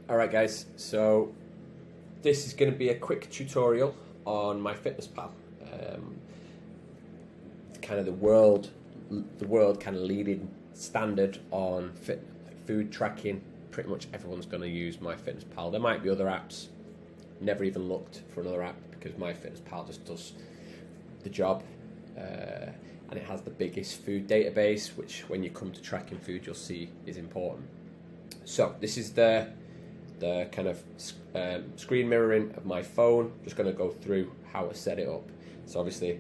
Alright guys, so this is going to be a quick tutorial on MyFitness. Kind of the world kind of leading standard on food tracking. Pretty much everyone's going to use MyFitness. There might be other apps. Never even looked for another app because MyFitness just does the job. And it has the biggest food database, which when you come to tracking food, you'll see is important. So this is the kind of screen mirroring of my phone. Just going to go through how to set it up. So obviously,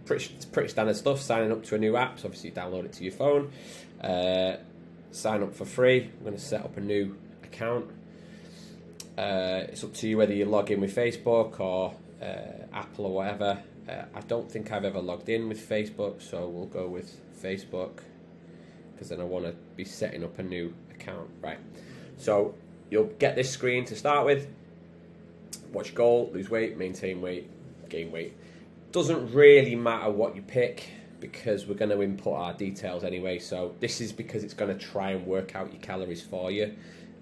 it's pretty standard stuff. Signing up to a new app. So obviously, you download it to your phone. Sign up for free. I'm going to set up a new account. It's up to you whether you log in with Facebook or Apple or whatever. I don't think I've ever logged in with Facebook, so we'll go with Facebook because then I want to be setting up a new account. Right. So you'll get this screen to start with. What's your goal? Lose weight, maintain weight, gain weight. Doesn't really matter what you pick because we're going to input our details anyway. So this is because it's going to try and work out your calories for you.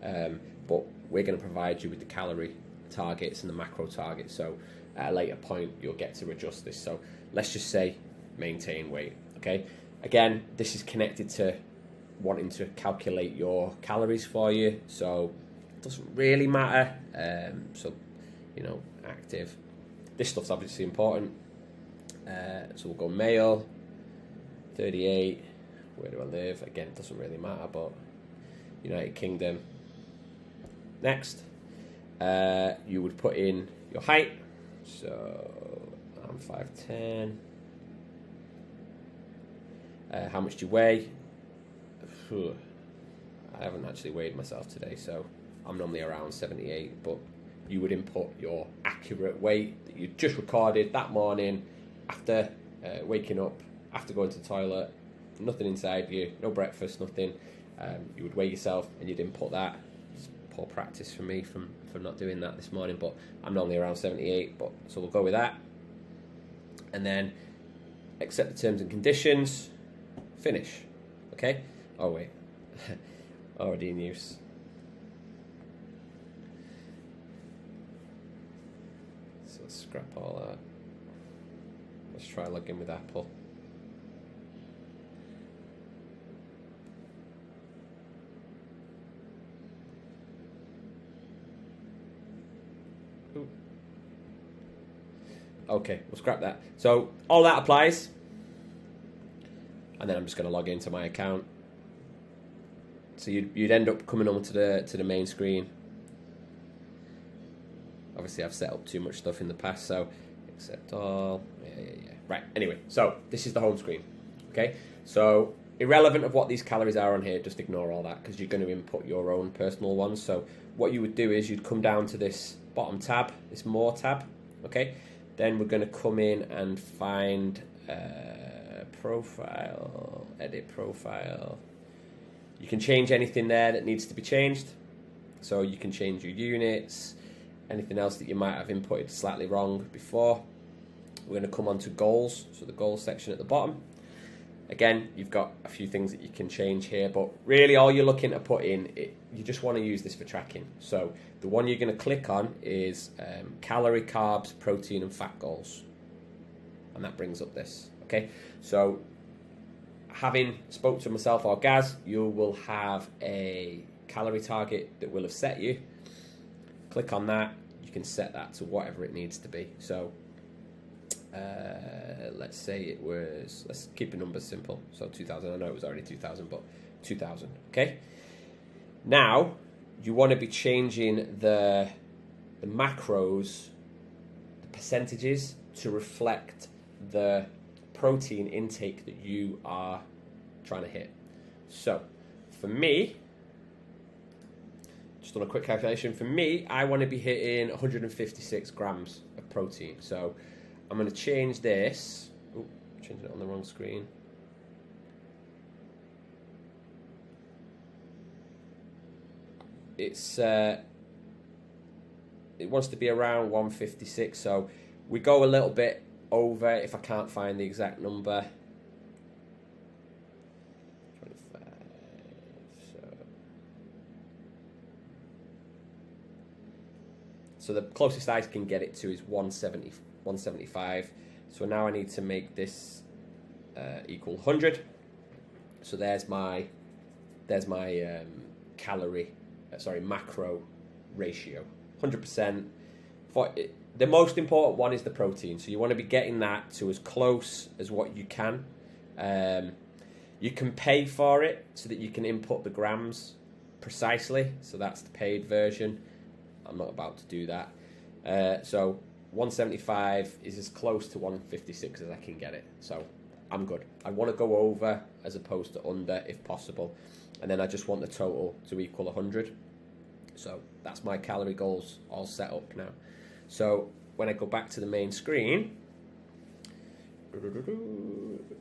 But we're going to provide you with the calorie targets and the macro targets. So at a later point, you'll get to adjust this. So let's just say maintain weight. Okay. Again, this is connected to wanting to calculate your calories for you. So it doesn't really matter. So, active. This stuff's obviously important. So we'll go male, 38. Where do I live? Again, it doesn't really matter, but United Kingdom. Next, you would put in your height. So I'm 5'10". How much do you weigh? I haven't actually weighed myself today, so I'm normally around 78, but you would input your accurate weight that you just recorded that morning after waking up, after going to the toilet, nothing inside you, no breakfast, nothing. You would weigh yourself and you'd input that. It's poor practice for me from not doing that this morning, but I'm normally around 78, so we'll go with that. And then accept the terms and conditions, finish. Okay? Oh wait, already in use. So let's scrap all that. Let's try login with Apple. Ooh. Okay, we'll scrap that. So all that applies. And then I'm just going to log into my account. So you'd end up coming on to the main screen. Obviously, I've set up too much stuff in the past, so accept all. Yeah. Right. Anyway, so this is the home screen. Okay. So irrelevant of what these calories are on here, just ignore all that because you're going to input your own personal ones. So what you would do is you'd come down to this bottom tab, this More tab. Okay. Then we're going to come in and find profile, edit profile. You can change anything there that needs to be changed. So you can change your units, anything else that you might have inputted slightly wrong before. We're going to come on to goals, so the goals section at the bottom. Again, you've got a few things that you can change here, but really all you're looking to put in, you just want to use this for tracking. So the one you're going to click on is calorie, carbs, protein and fat goals. And that brings up this. Okay, so having spoke to myself or Gaz, you will have a calorie target that will have set you. Click on that. You can set that to whatever it needs to be. So let's say it was, let's keep the numbers simple. So 2,000, I know it was already 2,000, but 2,000, okay? Now, you want to be changing the macros, the percentages to reflect the protein intake that you are trying to hit. So for me, just on a quick calculation, for me, I want to be hitting 156 grams of protein. So I'm going to change this. Oh, changing it on the wrong screen. It wants to be around 156, so we go a little bit over if I can't find the exact number. 25. So So the closest I can get it to is 170, 175. So now I need to make this equal 100. So there's my macro ratio, 100%. The most important one is the protein. So you want to be getting that to as close as what you can. You can pay for it so that you can input the grams precisely. So that's the paid version. I'm not about to do that. So 175 is as close to 156 as I can get it. So I'm good. I want to go over as opposed to under if possible. And then I just want the total to equal 100. So that's my calorie goals all set up now. So when I go back to the main screen,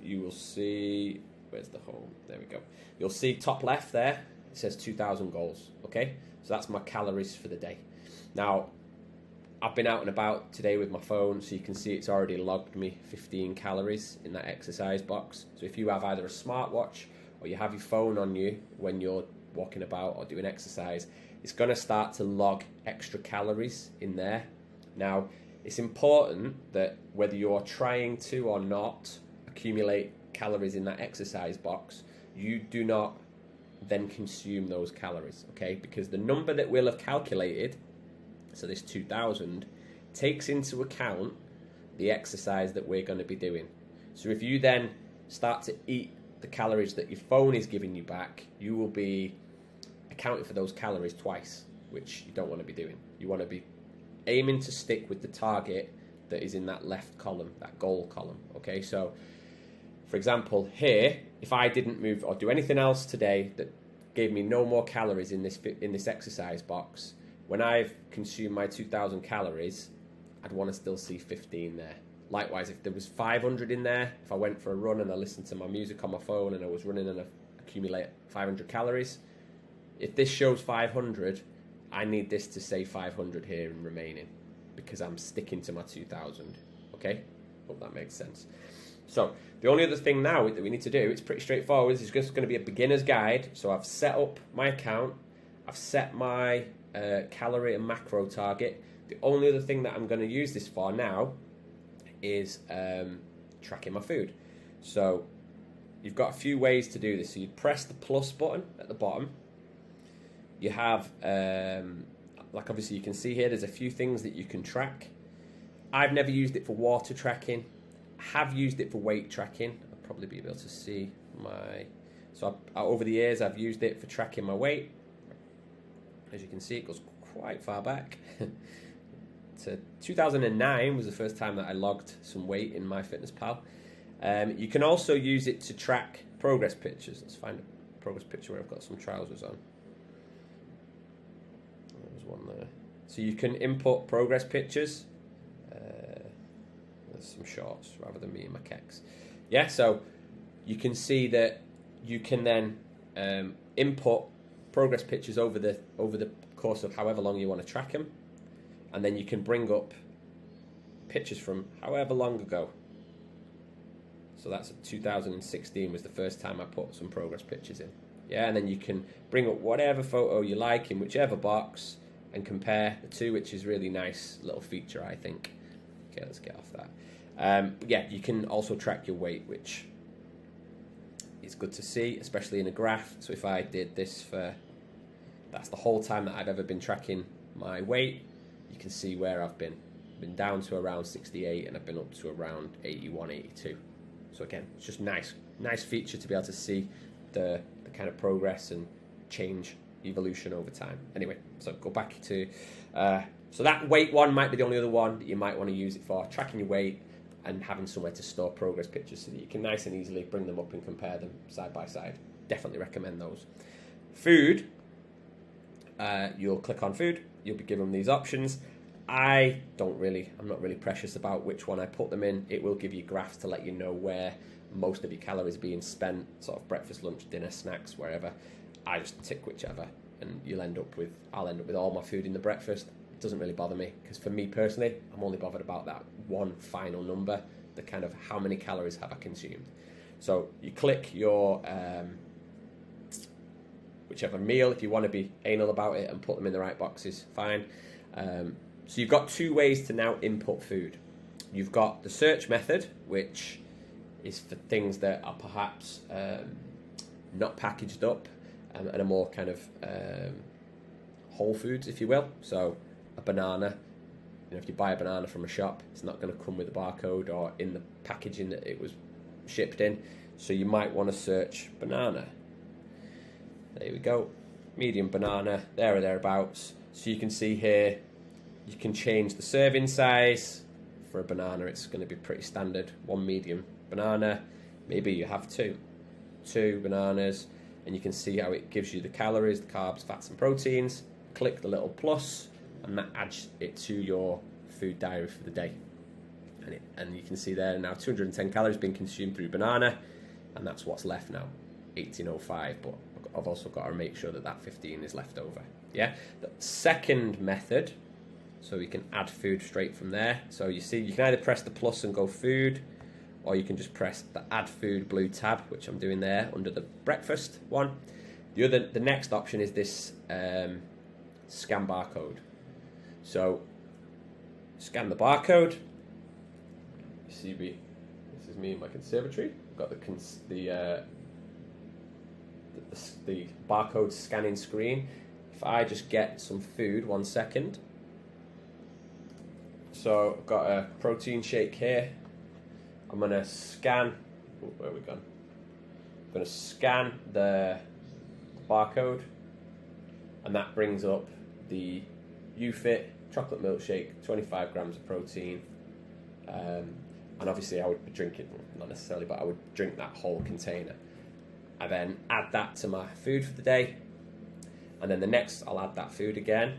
you will see, where's the home? There we go. You'll see top left there, it says 2,000 goals, okay? So that's my calories for the day. Now, I've been out and about today with my phone, so you can see it's already logged me 15 calories in that exercise box. So if you have either a smartwatch or you have your phone on you when you're walking about or doing exercise, it's going to start to log extra calories in there. Now, it's important that whether you're trying to or not accumulate calories in that exercise box, you do not then consume those calories, okay? Because the number that we'll have calculated, so this 2,000, takes into account the exercise that we're going to be doing. So if you then start to eat the calories that your phone is giving you back, you will be accounting for those calories twice, which you don't want to be doing. You want to be aiming to stick with the target that is in that left column, that goal column, okay? So, for example, here, if I didn't move or do anything else today that gave me no more calories in this exercise box, when I've consumed my 2,000 calories, I'd want to still see 15 there. Likewise, if there was 500 in there, if I went for a run and I listened to my music on my phone and I was running and I accumulate 500 calories, if this shows 500, I need this to say 500 here and remaining because I'm sticking to my 2,000, okay? Hope that makes sense. So the only other thing now that we need to do, it's pretty straightforward, it's just going to be a beginner's guide. So I've set up my account, I've set my calorie and macro target. The only other thing that I'm going to use this for now is tracking my food. So you've got a few ways to do this. So you press the plus button at the bottom. You have, like obviously you can see here, there's a few things that you can track. I've never used it for water tracking. I have used it for weight tracking. I'll probably be able to see my... So over the years, I've used it for tracking my weight. As you can see, it goes quite far back. To 2009 was the first time that I logged some weight in MyFitness. You can also use it to track progress pictures. Let's find a progress picture where I've got some trousers on. There's one there. So you can input progress pictures. There's some shorts rather than me in my kecks. Yeah, so you can see that you can then input progress pictures over the course of however long you want to track them, and then you can bring up pictures from however long ago. So that's 2016 was the first time I put some progress pictures in. Yeah, and then you can bring up whatever photo you like in whichever box and compare the two, which is really nice little feature, I think. Okay, let's get off that. Yeah, you can also track your weight, which is good to see, especially in a graph. So if I did this for, that's the whole time that I've ever been tracking my weight, you can see where I've been down to around 68 and I've been up to around 81, 82. So again, it's just nice feature to be able to see the kind of progress and change, evolution over time. Anyway, so go back to, so that weight one might be the only other one that you might want to use it for, tracking your weight and having somewhere to store progress pictures so that you can nice and easily bring them up and compare them side by side. Definitely recommend those. Food, you'll click on food, you'll be given these options. I'm not really precious about which one I put them in. It will give you graphs to let you know where most of your calories are being spent, sort of breakfast, lunch, dinner, snacks, wherever. I just tick whichever, and I'll end up with all my food in the breakfast. It doesn't really bother me, because for me personally, I'm only bothered about that one final number, the kind of how many calories have I consumed. So you click your whichever meal, if you want to be anal about it and put them in the right boxes, fine. So you've got two ways to now input food. You've got the search method, which is for things that are perhaps not packaged up and are more kind of whole foods, if you will. So a banana, if you buy a banana from a shop, it's not going to come with a barcode or in the packaging that it was shipped in. So you might want to search banana. There we go. Medium banana, there or thereabouts. So you can see here, you can change the serving size. For a banana, it's going to be pretty standard. One medium banana. Maybe you have two bananas, and you can see how it gives you the calories, the carbs, fats and proteins. Click the little plus, and that adds it to your food diary for the day. And you can see there now 210 calories being consumed through banana, and that's what's left now, 1805. But I've also got to make sure that 15 is left over. Yeah. The second method, so we can add food straight from there. So you see, you can either press the plus and go food, or you can just press the add food blue tab, which I'm doing there under the breakfast one. The next option is this scan barcode. So scan the barcode. You see me. This is me in my conservatory. I've got the barcode scanning screen. If I just get some food, 1 second. So I've got a protein shake here. I'm going to scan. Where are we gone? I'm going to scan the barcode, and that brings up the UFit chocolate milkshake, 25 grams of protein. And obviously I would be drinking, not necessarily, but I would drink that whole container. I then add that to my food for the day. And then the next, I'll add that food again.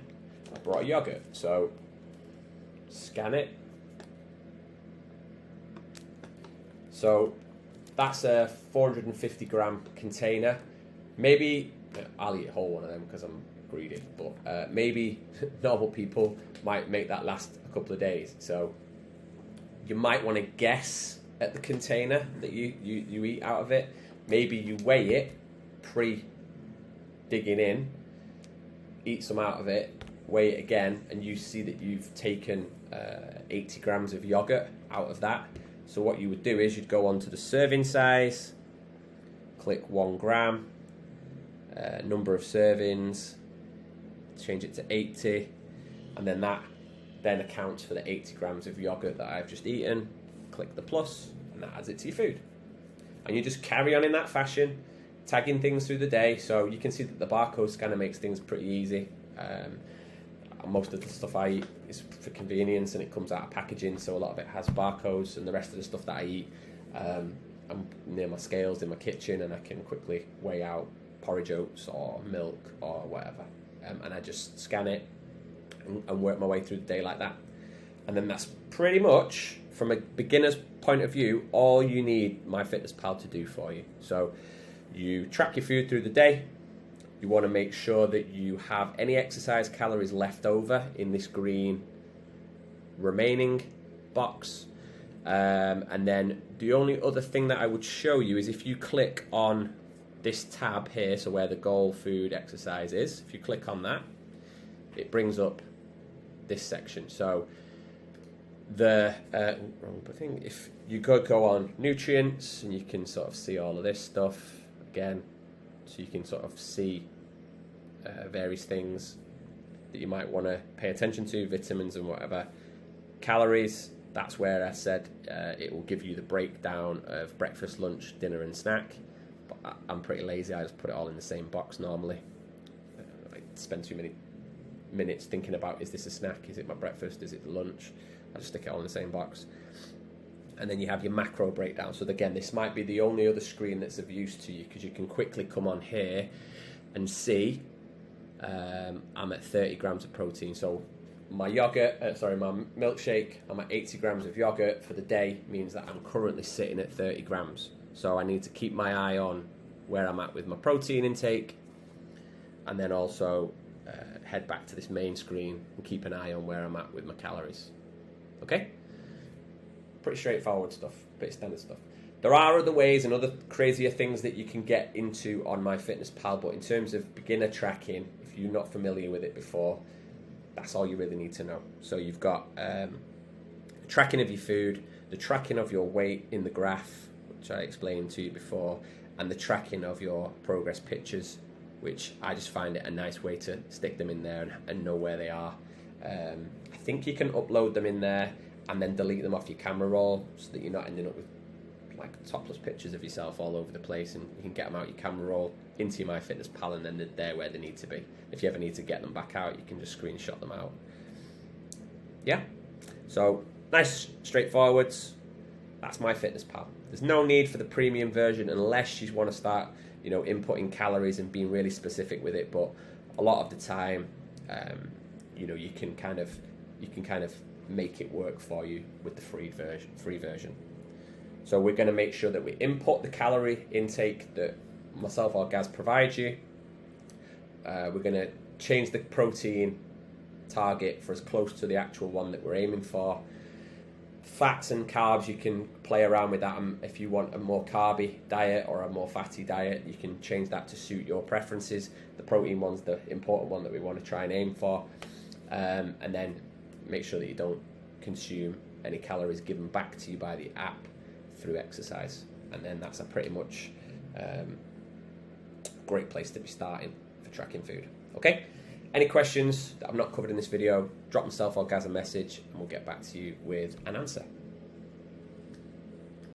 I brought a yogurt, so scan it. So that's a 450 gram container. Maybe I'll eat a whole one of them because I'm greedy, but maybe normal people might make that last a couple of days. So you might want to guess at the container that you eat out of it. Maybe you weigh it pre-digging in, eat some out of it, weigh it again, and you see that you've taken 80 grams of yogurt out of that. So what you would do is you'd go onto the serving size, click 1 gram, number of servings, change it to 80, and then that then accounts for the 80 grams of yogurt that I've just eaten. Click the plus, and that adds it to your food. And you just carry on in that fashion, tagging things through the day. So you can see that the barcode scanner makes things pretty easy. Most of the stuff I eat is for convenience, and it comes out of packaging, so a lot of it has barcodes, and the rest of the stuff that I eat, I'm near my scales in my kitchen, and I can quickly weigh out porridge oats or milk or whatever, and I just scan it and work my way through the day like that. And then that's pretty much, from a beginner's point of view, all you need MyFitnessPal to do for you. So you track your food through the day. You want to make sure that you have any exercise calories left over in this green remaining box. And then the only other thing that I would show you is if you click on this tab here, so where the goal food exercise is, if you click on that, it brings up this section. So the wrong thing. If you go on nutrients, and you can sort of see all of this stuff again, so you can sort of see various things that you might want to pay attention to, vitamins and whatever. Calories, that's where I said it will give you the breakdown of breakfast, lunch, dinner and snack. But I'm pretty lazy, I just put it all in the same box normally. I spend too many minutes thinking about, is this a snack, is it my breakfast, is it lunch? I just stick it all in the same box. And then you have your macro breakdown. So again, this might be the only other screen that's of use to you, because you can quickly come on here and see I'm at 30 grams of protein. So my yogurt, my milkshake, I'm at 80 grams of yogurt for the day, means that I'm currently sitting at 30 grams. So I need to keep my eye on where I'm at with my protein intake, and then also head back to this main screen and keep an eye on where I'm at with my calories. Okay? Pretty straightforward stuff, pretty standard stuff. There are other ways and other crazier things that you can get into on MyFitnessPal, but in terms of beginner tracking, if you're not familiar with it before, That's all you really need to know. So you've got tracking of your food, the tracking of your weight in the graph, which I explained to you before, and the tracking of your progress pictures, which I just find it a nice way to stick them in there and know where they are. I think you can upload them in there and then delete them off your camera roll, so that you're not ending up with like topless pictures of yourself all over the place, and you can get them out your camera roll into your MyFitnessPal, and then they're where they need to be. If you ever need to get them back out, you can just screenshot them out. Yeah, so nice, straightforward. That's MyFitnessPal. There's no need for the premium version unless you want to start, you know, inputting calories and being really specific with it. But a lot of the time, you know, you can kind of make it work for you with the free version. So we're going to make sure that we input the calorie intake that myself or Gaz provides you. We're going to change the protein target for as close to the actual one that we're aiming for. Fats and carbs, you can play around with that. If you want a more carby diet or a more fatty diet, you can change that to suit your preferences. The protein one's the important one that we want to try and aim for. And then make sure that you don't consume any calories given back to you by the app through exercise. And then that's a pretty much great place to be starting for tracking food. Okay? Any questions that I've not covered in this video, drop myself or Gaz a message and we'll get back to you with an answer.